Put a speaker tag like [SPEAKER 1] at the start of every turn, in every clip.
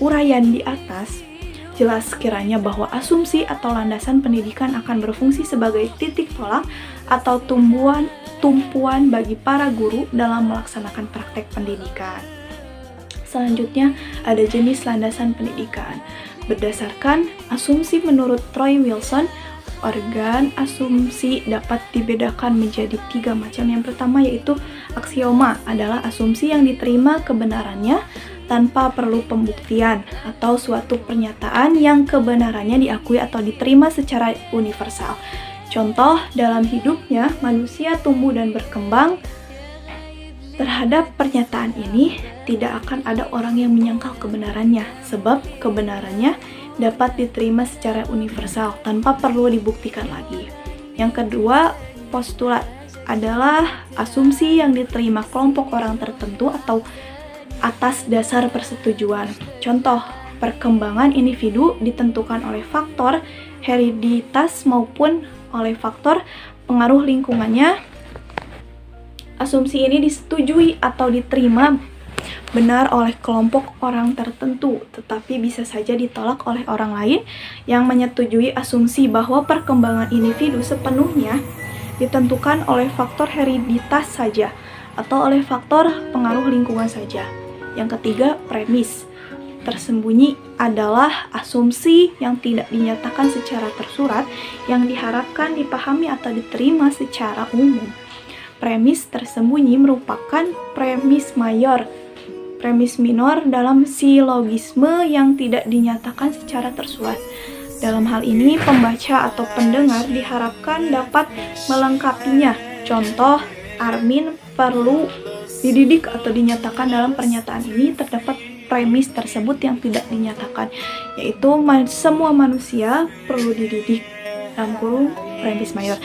[SPEAKER 1] uraian di atas, jelas kiranya bahwa asumsi atau landasan pendidikan akan berfungsi sebagai titik tolak atau tumpuan bagi para guru dalam melaksanakan praktek pendidikan. Selanjutnya, ada jenis landasan pendidikan. Berdasarkan asumsi menurut Troy Wilson, organ asumsi dapat dibedakan menjadi 3 macam. Yang pertama yaitu aksioma, adalah asumsi yang diterima kebenarannya tanpa perlu pembuktian, atau suatu pernyataan yang kebenarannya diakui atau diterima secara universal. Contoh, dalam hidupnya manusia tumbuh dan berkembang. Terhadap pernyataan ini, tidak akan ada orang yang menyangkal kebenarannya, sebab kebenarannya dapat diterima secara universal tanpa perlu dibuktikan lagi. Yang kedua, postulat adalah asumsi yang diterima kelompok orang tertentu atau atas dasar persetujuan. Contoh, perkembangan individu ditentukan oleh faktor hereditas maupun oleh faktor pengaruh lingkungannya. Asumsi ini disetujui atau diterima benar oleh kelompok orang tertentu, tetapi bisa saja ditolak oleh orang lain yang menyetujui asumsi bahwa perkembangan individu sepenuhnya ditentukan oleh faktor hereditas saja atau oleh faktor pengaruh lingkungan saja. Yang ketiga, premis. Tersembunyi adalah asumsi yang tidak dinyatakan secara tersurat yang diharapkan dipahami atau diterima secara umum. Premis tersembunyi merupakan premis mayor, premis minor dalam silogisme yang tidak dinyatakan secara tersurat. Dalam hal ini, pembaca atau pendengar diharapkan dapat melengkapinya. Contoh, Armin perlu dididik atau dinyatakan dalam pernyataan ini terdapat premis tersebut yang tidak dinyatakan, yaitu semua manusia perlu dididik, dalam kurung premis mayor.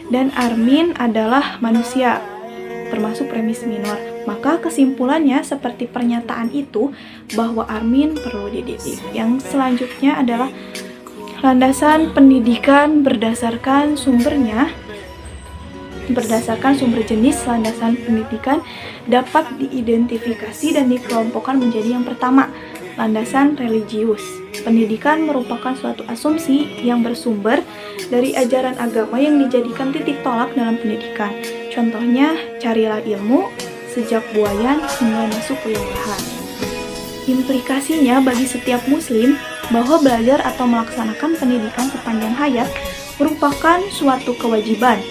[SPEAKER 1] Dan Armin adalah manusia, termasuk premis minor. Maka kesimpulannya seperti pernyataan itu bahwa Armin perlu dididik. Yang selanjutnya adalah landasan pendidikan berdasarkan sumbernya. Berdasarkan sumber jenis landasan pendidikan dapat diidentifikasi dan dikelompokkan menjadi yang pertama, landasan religius. Pendidikan merupakan suatu asumsi yang bersumber dari ajaran agama yang dijadikan titik tolak dalam pendidikan. Contohnya, carilah ilmu sejak buayan hingga masuk ke lahan. Implikasinya bagi setiap muslim bahwa belajar atau melaksanakan pendidikan sepanjang hayat merupakan suatu kewajiban.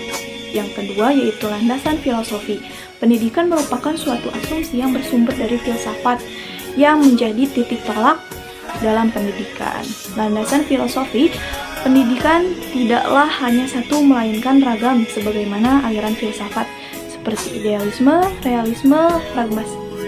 [SPEAKER 1] Yang kedua yaitu landasan filosofi. Pendidikan merupakan suatu asumsi yang bersumber dari filsafat yang menjadi titik tolak dalam pendidikan. Landasan filosofi, pendidikan tidaklah hanya satu melainkan ragam sebagaimana aliran filsafat seperti idealisme, realisme,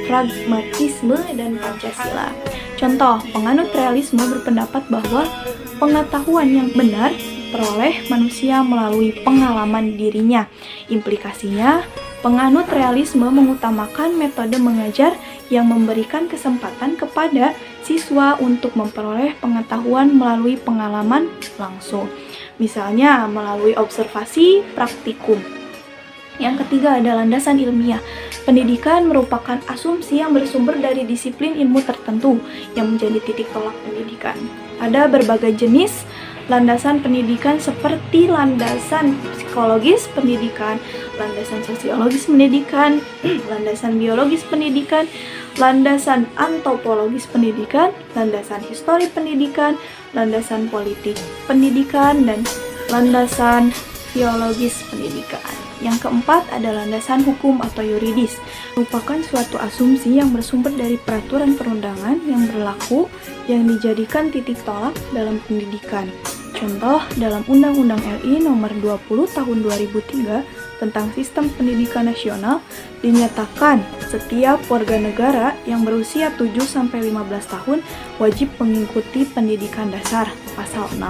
[SPEAKER 1] pragmatisme, dan Pancasila. Contoh, penganut realisme berpendapat bahwa pengetahuan yang benar peroleh manusia melalui pengalaman dirinya. Implikasinya, penganut realisme mengutamakan metode mengajar yang memberikan kesempatan kepada siswa untuk memperoleh pengetahuan melalui pengalaman langsung. Misalnya, melalui observasi praktikum. Yang ketiga ada landasan ilmiah. Pendidikan merupakan asumsi yang bersumber dari disiplin ilmu tertentu yang menjadi titik tolak pendidikan. Ada berbagai jenis landasan pendidikan seperti landasan psikologis pendidikan, landasan sosiologis pendidikan, landasan biologis pendidikan, landasan antropologis pendidikan, landasan histori pendidikan, landasan politik pendidikan, dan landasan teologis pendidikan. Yang keempat ada landasan hukum atau yuridis, merupakan suatu asumsi yang bersumber dari peraturan perundangan yang berlaku yang dijadikan titik tolak dalam pendidikan. Contoh, dalam Undang-Undang RI Nomor 20 Tahun 2003 tentang Sistem Pendidikan Nasional dinyatakan setiap warga negara yang berusia 7-15 tahun wajib mengikuti pendidikan dasar, pasal 6.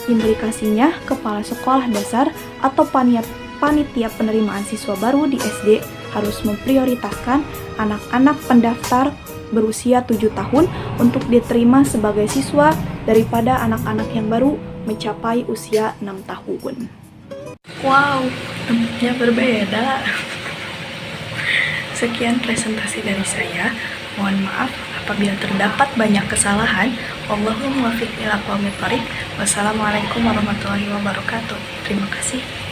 [SPEAKER 1] Implikasinya, kepala sekolah dasar atau panitia penerimaan siswa baru di SD harus memprioritaskan anak-anak pendaftar berusia 7 tahun untuk diterima sebagai siswa daripada anak-anak yang baru mencapai usia 6 tahun. Wow, tempatnya berbeda. Sekian presentasi dari saya. Mohon maaf apabila terdapat banyak kesalahan. Wallahul muwaffiq ila aqwamit thoriq. Wassalamualaikum warahmatullahi wabarakatuh. Terima kasih.